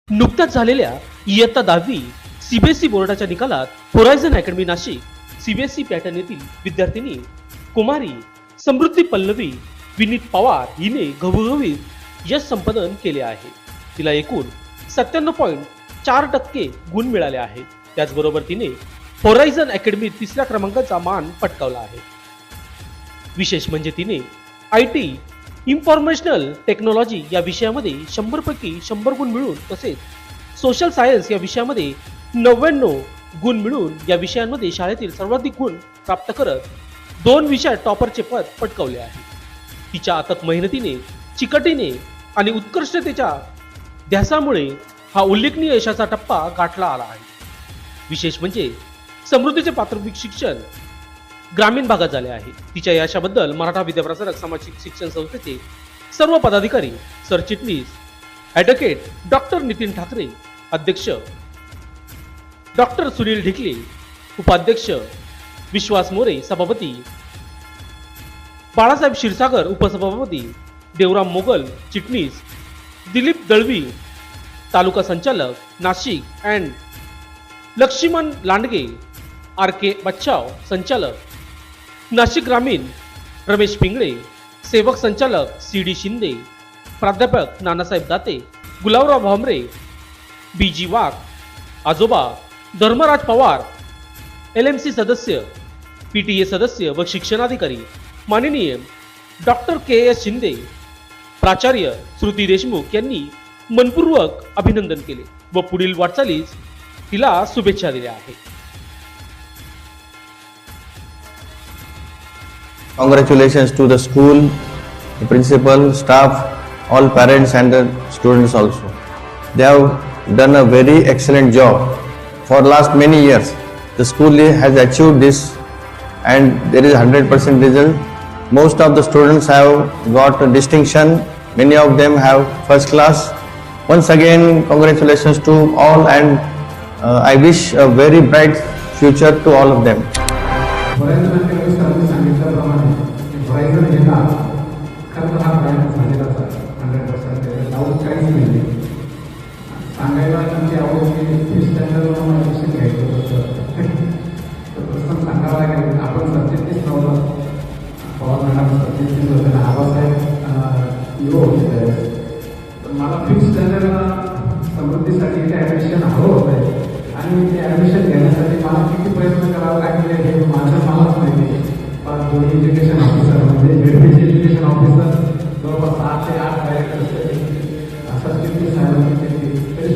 नुकत्याच झालेल्या इयत्ता 10वी सीबीएसई बोर्डाच्या निकालात horizon academy Nashik CBSE pattern येथील विद्यार्थिनी कुमारी समृद्धी पल्लवी विनीत पवार हिने घवघवीत यश संपादन केले आहे. तिला एकूण 97.4% गुण मिळाले आहेत. त्याचबरोबर तिने होरायझन अकॅडमीत 3ऱ्या क्रमांकाचा मान पटकावला आहे. विशेष म्हणजे तिने IT इन्फॉर्मेशनल टेक्नॉलॉजी या विषयामध्ये 100 पैकी 100 गुण मिळवून तसेच सोशल सायन्स या विषयामध्ये 99 गुण मिळवून या विषयांमध्ये शाळेतील सर्वाधिक गुण प्राप्त करत 2 विषयात टॉपरचे पद पटकावले आहे. तिच्या अथक मेहनतीने, चिकाटीने आणि उत्कृष्टतेच्या ध्यासामुळे हा उल्लेखनीय यशाचा टप्पा गाठला आला आहे. विशेष म्हणजे समृद्धीचे प्राथमिक शिक्षण ग्रामीण भागात झाले आहे. तिच्या यशाबद्दल मराठा विद्याप्रसारक सामाजिक शिक्षण संस्थेचे सर्व पदाधिकारी, सरचिटणीस ॲडव्होकेट डॉक्टर नितीन ठाकरे, अध्यक्ष डॉक्टर सुनील ढिकले, उपाध्यक्ष विश्वास मोरे, सभापती बाळासाहेब क्षीरसागर, उपसभापती देवराम मोगल, चिटणीस दिलीप दळवी, तालुका संचालक नाशिक अँड लक्ष्मण लांडगे, RK बच्चाव संचालक नाशिक ग्रामीण रमेश पिंगळे, सेवक संचालक CD शिंदे, प्राध्यापक नानासाहेब दाते, गुलाबराव भामरे, BG वाघ, आजोबा धर्मराज पवार, LMC सदस्य, PTA सदस्य व शिक्षणाधिकारी माननीय डॉक्टर KS शिंदे, प्राचार्य श्रुती देशमुख यांनी मनपूर्वक अभिनंदन केले व पुढील वाटचालीस तिला शुभेच्छा दिल्या आहेत. Congratulations to the school, the principal, staff, all parents and the students also. They have done a very excellent job. For last many years, the school has achieved this and there is 100% result. Most of the students have got a distinction. Many of them have first class. Once again, congratulations to all and I wish a very bright future to all of them. Horizon घेता खर्च हा प्रयत्न झालेलाच आहे. 100% doubt काहीच नाही. सांगायला तुमची आवडीची फीस स्टँडर्डवर ॲडमिशन घ्यायचं होतं तर प्रश्न सांगावा लागेल. आपण 37 नव्हतं, पवार मॅडम 37 होते ना, आबासाहेब युवा होते त्यावेळेस. तर मला फीस स्टँडर्ड समृद्धीसाठी ते ॲडमिशन हवं होतं आणि ते ॲडमिशन घेण्यासाठी मला किती प्रयत्न करावे लागले हे मलाच माहिती. दोन्ही एज्युकेशन ऑफिसर म्हणजे एज्युकेशन ऑफिसर